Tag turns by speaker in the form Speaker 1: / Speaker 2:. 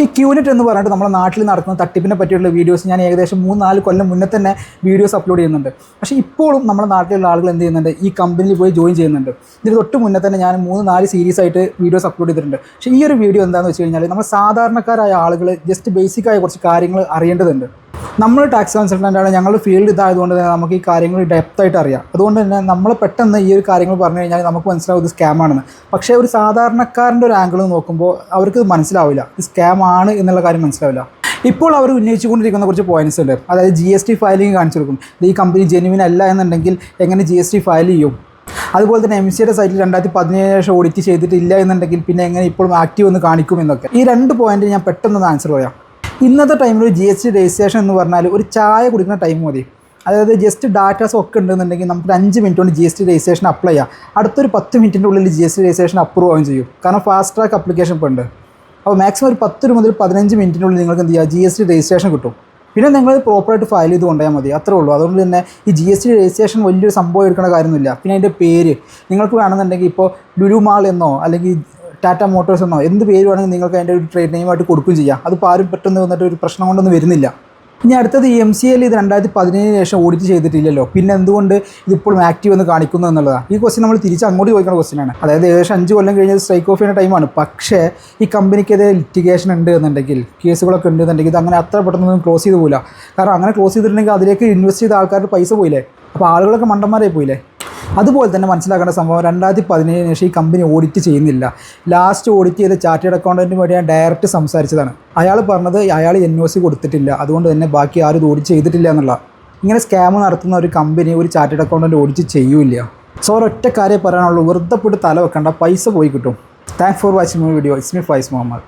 Speaker 1: ഈ ക്യൂനെറ്റ് എന്ന് പറഞ്ഞിട്ട് നമ്മുടെ നാട്ടിൽ നടക്കുന്ന തട്ടിപ്പിനെ പറ്റിയുള്ള വീഡിയോസ് ഞാൻ ഏകദേശം 3-4 കൊല്ലം മുന്നേ തന്നെ വീഡിയോസ് അപ്ലോഡ് ചെയ്യുന്നുണ്ട്. പക്ഷേ ഇപ്പോഴും നമ്മുടെ നാട്ടിലുള്ള ആളുകൾ എന്ത് ചെയ്യുന്നുണ്ട്, ഈ കമ്പനിയിൽ പോയി ജോയിൻ ചെയ്യുന്നുണ്ട്. ഇതിന് തൊട്ട് മുന്നേ തന്നെ ഞാൻ 3-4 സീരീസ് ആയിട്ട് വീഡിയോസ് അപ്ലോഡ് ചെയ്തിട്ടുണ്ട്. പക്ഷേ ഈ ഒരു വീഡിയോ എന്താണെന്ന് വെച്ച് കഴിഞ്ഞാൽ നമ്മൾ സാധാരണക്കാരായ ആളുകൾ ജസ്റ്റ് ബേസിക്കായ കുറച്ച് കാര്യങ്ങൾ അറിയേണ്ടതുണ്ട്. നമ്മൾ ടാക്സ് കൺസൾട്ടൻ്റാണ്, ഞങ്ങളുടെ ഫീൽഡ് ഇതായതുകൊണ്ട് തന്നെ നമുക്ക് ഈ കാര്യങ്ങൾ ഡെപ്തായിട്ട് അറിയാം. അതുകൊണ്ട് തന്നെ നമ്മൾ പെട്ടെന്ന് ഈ ഒരു കാര്യങ്ങൾ പറഞ്ഞു കഴിഞ്ഞാൽ നമുക്ക് മനസ്സിലാവും ഇത് സ്കാമാണെന്ന്. പക്ഷേ ഒരു സാധാരണക്കാരൻ്റെ ഒരു ആംഗിൾ നോക്കുമ്പോൾ അവർക്ക് മനസ്സിലാവില്ല ഇത് സ്കാം ആണ് എന്നുള്ള കാര്യം മനസ്സിലാവില്ല. ഇപ്പോൾ അവർ ഉന്നയിച്ചുകൊണ്ടിരിക്കുന്ന കുറച്ച് പോയിന്റ്സ് ഉണ്ട്. അതായത് GST ഫയലിംഗ് കാണിച്ചു കൊടുക്കും. ഈ കമ്പനി ജെന്യുവിൻ അല്ല എന്നുണ്ടെങ്കിൽ എങ്ങനെ GST ഫയൽ ചെയ്യും. അതുപോലെ തന്നെ MCAയുടെ സൈറ്റിൽ 2017 ഓഡിറ്റ് ചെയ്തിട്ടില്ല എന്നുണ്ടെങ്കിൽ പിന്നെ എങ്ങനെ ഇപ്പോഴും ആക്റ്റീവ് എന്ന് കാണിക്കും എന്നൊക്കെ. ഈ 2 പോയിന്റ് ഞാൻ പെട്ടെന്ന് ആൻസർ പറയാം. ഇന്നത്തെ ടൈമിൽ GST രജിസ്ട്രേഷൻ എന്ന് പറഞ്ഞാൽ ഒരു ചായ കുടിക്കുന്ന ടൈം മതി. അതായത് ജസ്റ്റ് ഡാറ്റാസ് ഒക്കെ ഉണ്ടെന്നുണ്ടെങ്കിൽ നമുക്ക് 5 മിനിറ്റ് കൊണ്ട് GST രജിസ്ട്രേഷൻ അപ്ലൈ ചെയ്യാം. അടുത്തൊരു 10 മിനിറ്റിൻ്റെ ഉള്ളിൽ GST രജിസ്ട്രേഷൻ അപ്രൂവ് ആവുകയും ചെയ്യും. കാരണം ഫാസ്റ്റ് ട്രാക്ക് ആപ്ലിക്കേഷൻ ഇപ്പോൾ ഉണ്ട്. അപ്പോൾ മാക്സിമം ഒരു 10 മുതൽ 15 മിനിറ്റിനുള്ളിൽ നിങ്ങൾക്ക് എന്ത് ചെയ്യുക, GST രജിസ്ട്രേഷൻ കിട്ടും. പിന്നെ നിങ്ങൾ പ്രോപ്പറായിട്ട് ഫയൽ ചെയ്ത് കൊണ്ടുപോയാൽ മതി, അത്രേ ഉള്ളൂ. അതുകൊണ്ട് തന്നെ ഈ GST രജിസ്ട്രേഷൻ വലിയൊരു സംഭവം എടുക്കേണ്ട കാര്യമൊന്നുമില്ല. പിന്നെ അതിൻ്റെ പേര് നിങ്ങൾക്ക് വേണമെന്നുണ്ടെങ്കിൽ ഇപ്പോൾ ലുലു മാൾ എന്നോ അല്ലെങ്കിൽ ടാറ്റ മോട്ടോഴ്സ് എന്നോ എന്ത് പേര് വേണമെങ്കിൽ നിങ്ങൾക്ക് അതിൻ്റെ ഒരു ട്രേഡ് നെയിമായിട്ട് കൊടുക്കുകയും ചെയ്യാം. അതിപ്പോൾ ആരും പെട്ടെന്ന് വന്നിട്ട് ഒരു പ്രശ്നം കൊണ്ടൊന്നും വരുന്നില്ല. ഇനി അടുത്തത് ഈ MCAയിൽ ഇത് 2017 ശേഷം ഓഡിറ്റ് ചെയ്തിട്ടില്ലല്ലോ, പിന്നെ എന്തുകൊണ്ട് ഇതിപ്പോഴും ആക്റ്റീവ് എന്ന് കാണിക്കുന്നു എന്നുള്ളതാണ്. ഈ ക്വസ്റ്റ്യൻ നമ്മൾ തിരിച്ച് അങ്ങോട്ട് ചോദിക്കുന്ന ക്വസ്റ്റ്യനാണ്. അതായത് ഏകദേശം 5 കൊല്ലം കഴിഞ്ഞത് സ്ട്രൈക്ക് ഓഫ് ചെയ്യുന്ന ടൈമാണ്. പക്ഷേ ഈ കമ്പനിക്കെതിരെ ലിറ്റിഗേഷൻ ഉണ്ട് എന്നുണ്ടെങ്കിൽ, കേസുകളൊക്കെ ഉണ്ട് എന്നുണ്ടെങ്കിൽ ഇത് അങ്ങനെ അത്ര പെട്ടെന്നൊന്നും ക്ലോസ് ചെയ്ത് പോയില്ല. കാരണം അങ്ങനെ ക്ലോസ് ചെയ്തിട്ടുണ്ടെങ്കിൽ അതിലേക്ക് ഇൻവെസ്റ്റ് ചെയ്ത ആൾക്കാരുടെ പൈസ പോയില്ലേ, അപ്പോൾ ആളുകളൊക്കെ മണ്ടന്മാരായി പോയില്ലേ. അതുപോലെ തന്നെ മനസ്സിലാക്കേണ്ട സംഭവം 2017 ശേഷം ഈ കമ്പനി ഓഡിറ്റ് ചെയ്യുന്നില്ല. ലാസ്റ്റ് ഓഡിറ്റ് ചെയ്ത ചാർട്ടേഡ് അക്കൗണ്ടൻറ്റിന് വേണ്ടി ഞാൻ ഡയറക്റ്റ് സംസാരിച്ചതാണ്. അയാൾ പറഞ്ഞത് അയാൾ NOC കൊടുത്തിട്ടില്ല, അതുകൊണ്ട് തന്നെ ബാക്കി ആരും ഇത് ഓഡിറ്റ് ചെയ്തിട്ടില്ല എന്നുള്ള. ഇങ്ങനെ സ്കാം നടത്തുന്ന ഒരു കമ്പനി ഒരു ചാർട്ടേഡ് അക്കൗണ്ടൻറ്റ് ഓഡിറ്റ് ചെയ്യൂല. സോ ഒരൊറ്റ കാര്യം പറയാനുള്ളൂ, വെറുതെ പോയിട്ട് തല വെക്കണ്ട, പൈസ പോയി കിട്ടും. Thanks for watching my video. It's me Faiz Muhammad.